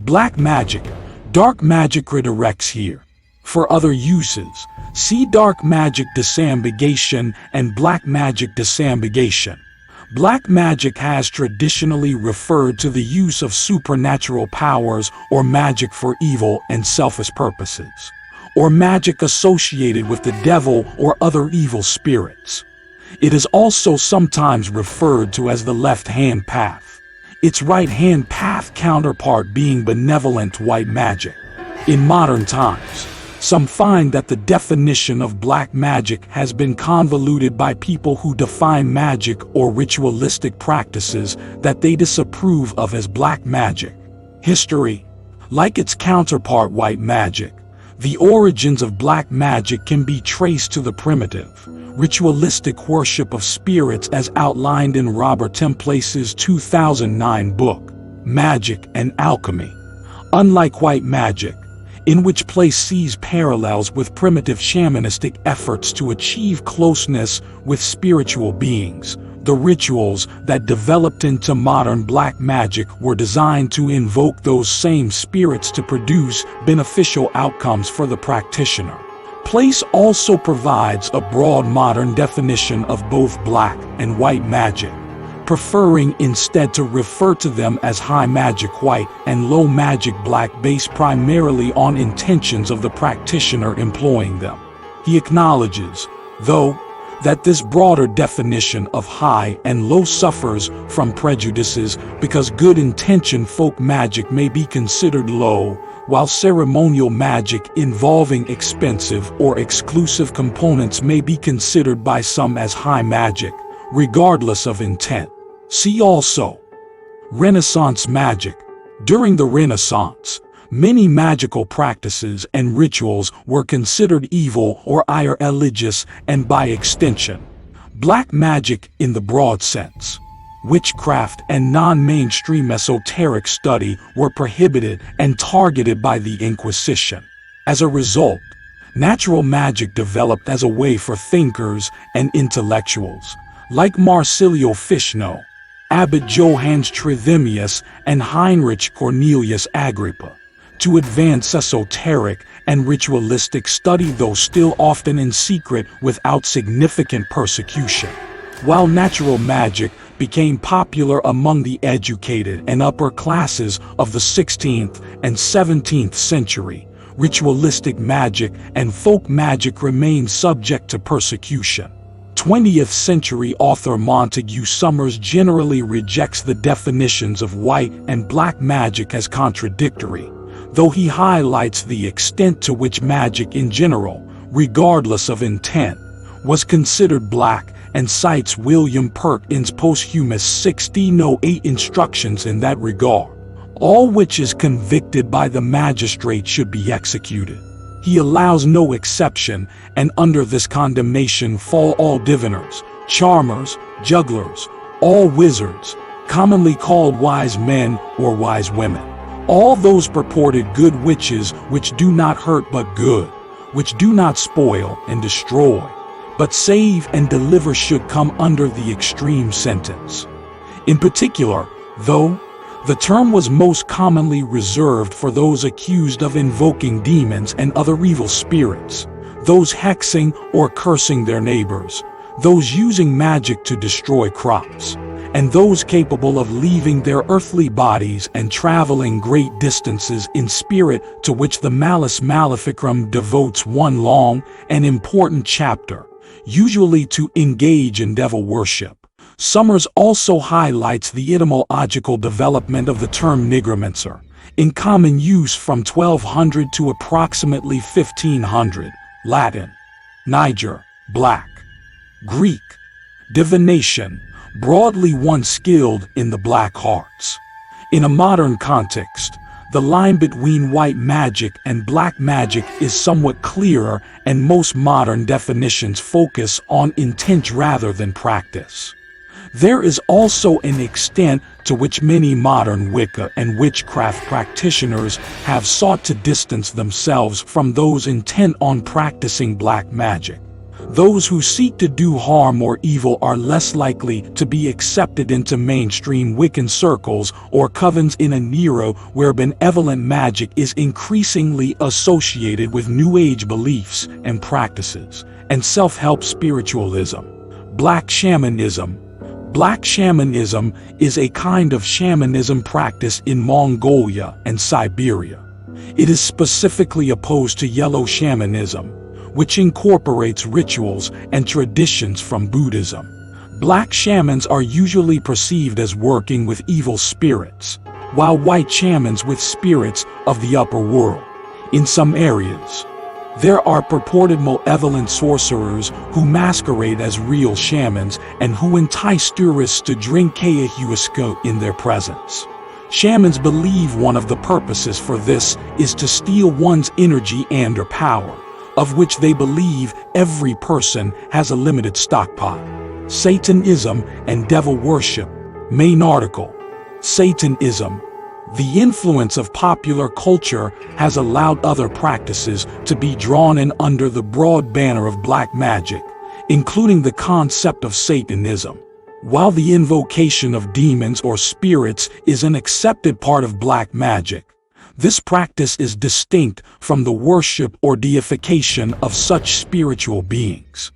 Black magic. Dark magic redirects here. For other uses, see dark magic disambiguation and black magic disambiguation. Black magic has traditionally referred to the use of supernatural powers or magic for evil and selfish purposes, or magic associated with the devil or other evil spirits. It is also sometimes referred to as the left-hand path, its right-hand path counterpart being benevolent white magic. In modern times, some find that the definition of black magic has been convoluted by people who define magic or ritualistic practices that they disapprove of as black magic. History. Like its counterpart white magic, the origins of black magic can be traced to the primitive, ritualistic worship of spirits as outlined in Robert Templace's 2009 book, Magic and Alchemy. Unlike white magic, in which place sees parallels with primitive shamanistic efforts to achieve closeness with spiritual beings, the rituals that developed into modern black magic were designed to invoke those same spirits to produce beneficial outcomes for the practitioner. Place also provides a broad modern definition of both black and white magic, preferring instead to refer to them as high magic white and low magic black based primarily on intentions of the practitioner employing them. He acknowledges, though, that this broader definition of high and low suffers from prejudices because good intention folk magic may be considered low, while ceremonial magic involving expensive or exclusive components may be considered by some as high magic, regardless of intent. See also Renaissance magic. During the Renaissance, many magical practices and rituals were considered evil or irreligious and by extension, black magic in the broad sense. Witchcraft and non-mainstream esoteric study were prohibited and targeted by the Inquisition. As a result, natural magic developed as a way for thinkers and intellectuals, like Marsilio Ficino, Abbot Johannes Trithemius, and Heinrich Cornelius Agrippa, to advance esoteric and ritualistic study, though still often in secret without significant persecution. While natural magic became popular among the educated and upper classes of the 16th and 17th century, ritualistic magic and folk magic remained subject to persecution. 20th century author Montague Summers generally rejects the definitions of white and black magic as contradictory, though he highlights the extent to which magic in general, regardless of intent, was considered black and cites William Perkins' posthumous 1608 instructions in that regard. All witches convicted by the magistrate should be executed. He allows no exception, and under this condemnation fall all diviners, charmers, jugglers, all wizards, commonly called wise men or wise women, all those purported good witches which do not hurt but good, which do not spoil and destroy, but save and deliver should come under the extreme sentence. In particular, though, the term was most commonly reserved for those accused of invoking demons and other evil spirits, those hexing or cursing their neighbors, those using magic to destroy crops, and those capable of leaving their earthly bodies and traveling great distances in spirit, to which the Malleus Maleficarum devotes one long and important chapter, usually to engage in devil worship. Summers also highlights the etymological development of the term nigromancer, in common use from 1200 to approximately 1500, Latin, niger, black, Greek, divination, broadly one skilled in the black arts. In a modern context, the line between white magic and black magic is somewhat clearer, and most modern definitions focus on intent rather than practice. There is also an extent to which many modern Wicca and witchcraft practitioners have sought to distance themselves from those intent on practicing black magic. Those who seek to do harm or evil are less likely to be accepted into mainstream Wiccan circles or covens in an era where benevolent magic is increasingly associated with New Age beliefs and practices, and self-help spiritualism. Black shamanism. Black shamanism is a kind of shamanism practice in Mongolia and Siberia. It is specifically opposed to yellow shamanism, which incorporates rituals and traditions from Buddhism. Black shamans are usually perceived as working with evil spirits, while white shamans with spirits of the upper world. In some areas, there are purported malevolent sorcerers who masquerade as real shamans and who entice tourists to drink ayahuasca in their presence. Shamans believe one of the purposes for this is to steal one's energy and/or power, of which they believe every person has a limited stockpile. Satanism and devil worship. Main article. Satanism. The influence of popular culture has allowed other practices to be drawn in under the broad banner of black magic, including the concept of Satanism. While the invocation of demons or spirits is an accepted part of black magic, this practice is distinct from the worship or deification of such spiritual beings.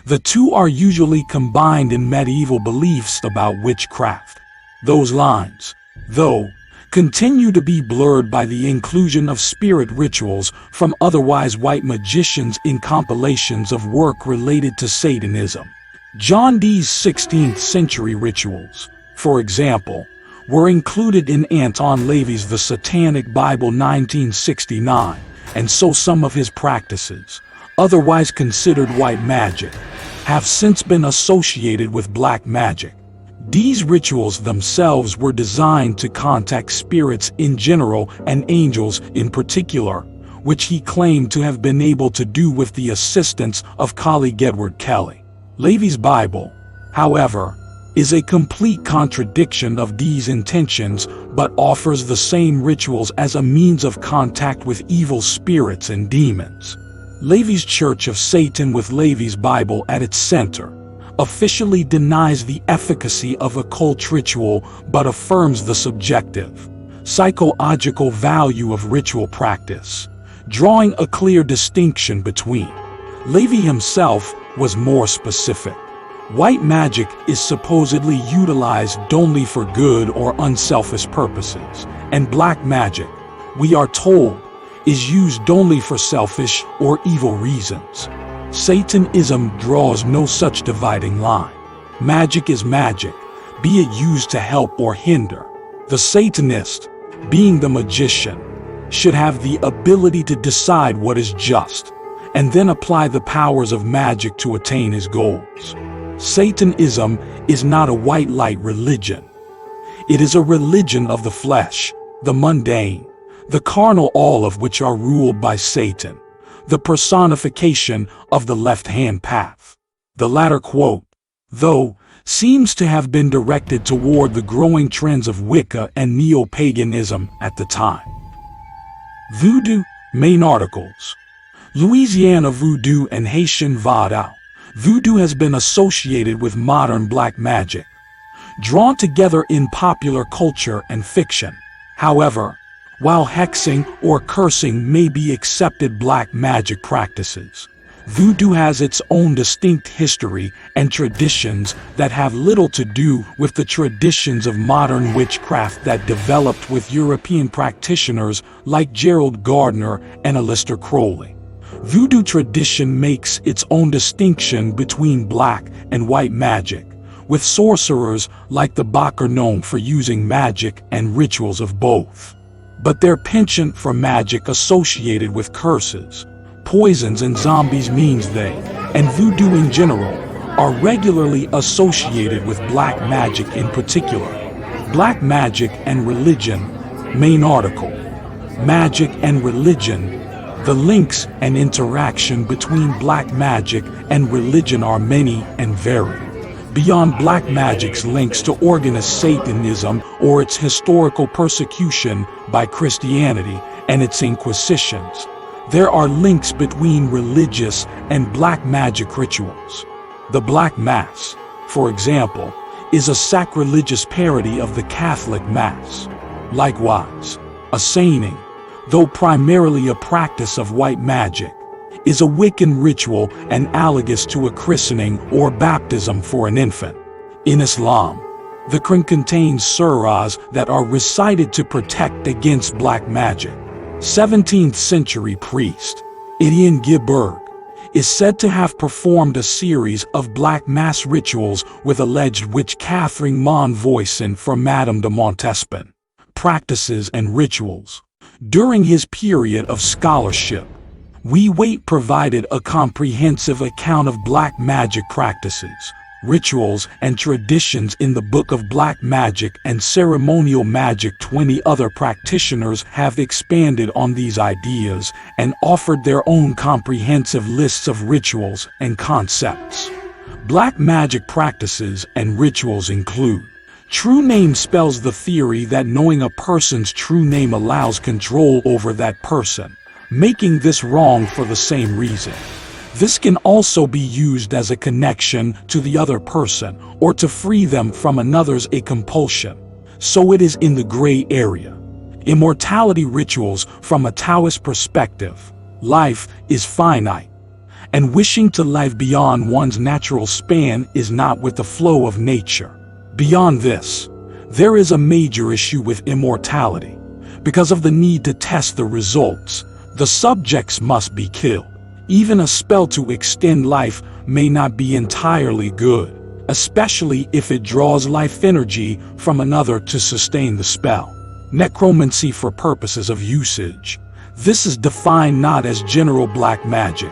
The two are usually combined in medieval beliefs about witchcraft. Those lines, though, continue to be blurred by the inclusion of spirit rituals from otherwise white magicians in compilations of work related to Satanism. John Dee's 16th century rituals, for example, were included in Anton LaVey's The Satanic Bible 1969, and so some of his practices, otherwise considered white magic, have since been associated with black magic. These rituals themselves were designed to contact spirits in general and angels in particular, which he claimed to have been able to do with the assistance of colleague Edward Kelly. LaVey's Bible, however, is a complete contradiction of these intentions but offers the same rituals as a means of contact with evil spirits and demons. LaVey's Church of Satan, with LaVey's Bible at its center, officially denies the efficacy of occult ritual but affirms the subjective, psychological value of ritual practice, drawing a clear distinction between. LaVey himself was more specific. White magic is supposedly utilized only for good or unselfish purposes, and black magic, we are told, is used only for selfish or evil reasons. Satanism draws no such dividing line. Magic is magic, be it used to help or hinder. The Satanist, being the magician, should have the ability to decide what is just, and then apply the powers of magic to attain his goals. Satanism is not a white light religion. It is a religion of the flesh, the mundane, the carnal, all of which are ruled by Satan, the personification of the left-hand path. The latter quote, though, seems to have been directed toward the growing trends of Wicca and neo-paganism at the time. Voodoo. Main articles. Louisiana voodoo and Haitian vaudou. Voodoo has been associated with modern black magic, drawn together in popular culture and fiction. However, while hexing or cursing may be accepted black magic practices, voodoo has its own distinct history and traditions that have little to do with the traditions of modern witchcraft that developed with European practitioners like Gerald Gardner and Aleister Crowley. Voodoo tradition makes its own distinction between black and white magic, with sorcerers like the baqarah known for using magic and rituals of both. But their penchant for magic associated with curses, poisons and zombies means they, and voodoo in general, are regularly associated with black magic in particular. Black magic and religion. Main article. Magic and religion. The links and interaction between black magic and religion are many and varied. Beyond black magic's links to organist Satanism or its historical persecution by Christianity and its inquisitions, There are links between religious and black magic rituals. The Black Mass, for example, is a sacrilegious parody of the Catholic Mass. Likewise, a seining, though primarily a practice of white magic, is a Wiccan ritual analogous to a christening or baptism for an infant. In Islam, the Quran contains surahs that are recited to protect against black magic. 17th century priest Ibn Giberg is said to have performed a series of black mass rituals with alleged witch Catherine Monvoisin from Madame de Montespan. Practices and rituals. During his period of scholarship, Wait provided a comprehensive account of black magic practices, rituals, and traditions in the Book of Black Magic and Ceremonial Magic. 20 other practitioners have expanded on these ideas and offered their own comprehensive lists of rituals and concepts. Black magic practices and rituals include: true name spells, the theory that knowing a person's true name allows control over that person, making this wrong for the same reason. This can also be used as a connection to the other person or to free them from another's a compulsion, so it is in the gray area. Immortality rituals. From a Taoist perspective, life is finite, and wishing to live beyond one's natural span is not with the flow of nature. Beyond this, there is a major issue with immortality. Because of the need to test the results, the subjects must be killed. Even a spell to extend life may not be entirely good, especially if it draws life energy from another to sustain the spell. Necromancy for purposes of usage. This is defined not as general black magic,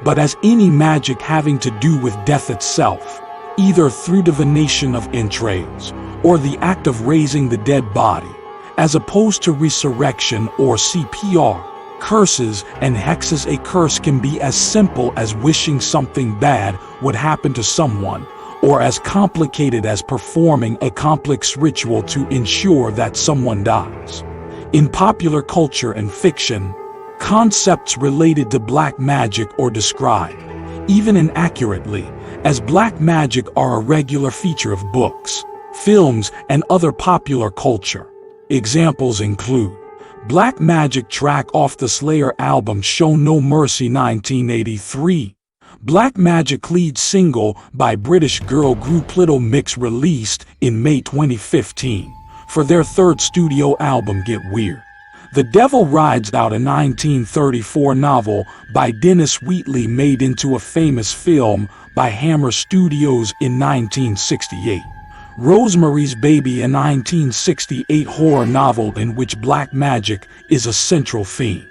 but as any magic having to do with death itself, either through divination of entrails or the act of raising the dead body, as opposed to resurrection or CPR. Curses and hexes. A curse can be as simple as wishing something bad would happen to someone, or as complicated as performing a complex ritual to ensure that someone dies. In popular culture and fiction, concepts related to black magic are described, even inaccurately, as black magic are a regular feature of books, films, and other popular culture. Examples include Black Magic track off the Slayer album Show No Mercy 1983, Black Magic lead single by British girl group Little Mix released in May 2015 for their third studio album Get Weird. The Devil Rides Out, a 1934 novel by Dennis Wheatley made into a famous film by Hammer Studios in 1968. Rosemary's Baby, a 1968 horror novel in which black magic is a central theme.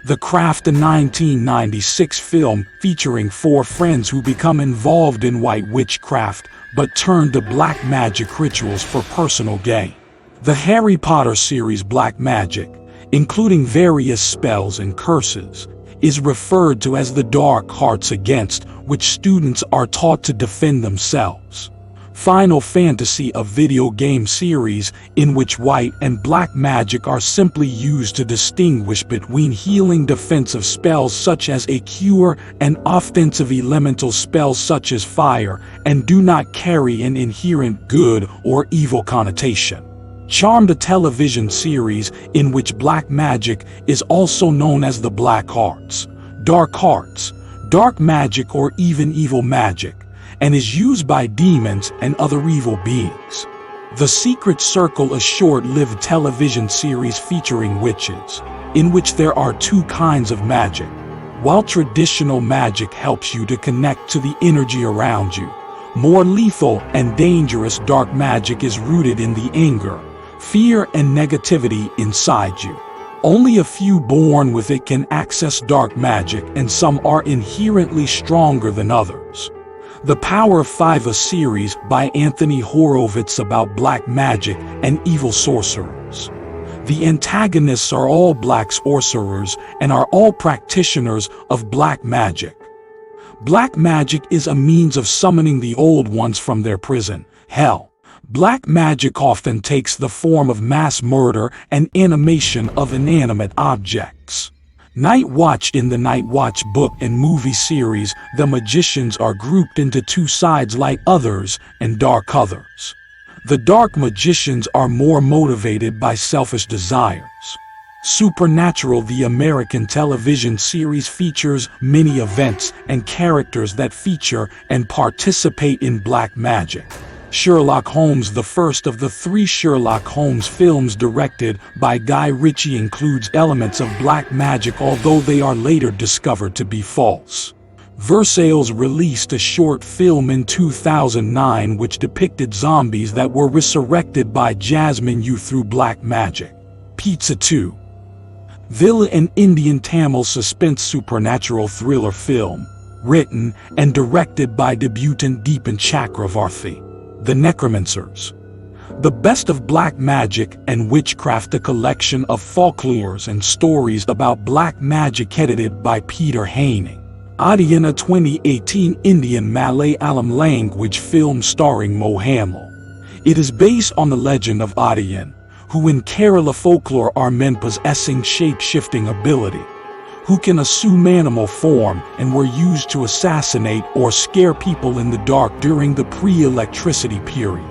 The Craft, a 1996 film featuring 4 friends who become involved in white witchcraft but turn to black magic rituals for personal gain. The Harry Potter series Black Magic, including various spells and curses, is referred to as the dark arts against which students are taught to defend themselves. Final Fantasy, a video game series in which white and black magic are simply used to distinguish between healing defensive spells such as a cure and offensive elemental spells such as fire, and do not carry an inherent good or evil connotation. Charmed, a television series in which black magic is also known as the black arts, dark magic, or even evil magic, and is used by demons and other evil beings. The Secret Circle, a short-lived television series featuring witches, in which there are 2 kinds of magic. While traditional magic helps you to connect to the energy around you, more lethal and dangerous dark magic is rooted in the anger, fear, and negativity inside you. Only a few born with it can access dark magic, and some are inherently stronger than others. The Power of 5, a series by Anthony Horowitz about black magic and evil sorcerers. The antagonists are all black sorcerers and are all practitioners of black magic. Black magic is a means of summoning the old ones from their prison, hell. Black magic often takes the form of mass murder and animation of inanimate objects. Night Watch. In the Night Watch book and movie series, the magicians are grouped into two sides: light others and dark others. The dark magicians are more motivated by selfish desires. Supernatural. The American television series features many events and characters that feature and participate in black magic. Sherlock Holmes. The first of the 3 Sherlock Holmes films directed by Guy Ritchie includes elements of black magic, although they are later discovered to be false. Versailles released a short film in 2009 which depicted zombies that were resurrected by Jasmine Yu through black magic. Pizza 2. Villa, an Indian Tamil suspense supernatural thriller film, written and directed by debutant Deepan Chakravarthi. The Necromancers. The Best of Black Magic and Witchcraft, a collection of folklores and stories about black magic, edited by Peter Haining. Adiyan, a 2018 Indian Malayalam language film starring Mohammed. It is based on the legend of Adiyan, who in Kerala folklore are men possessing shape-shifting ability, who can assume animal form and were used to assassinate or scare people in the dark during the pre-electricity period.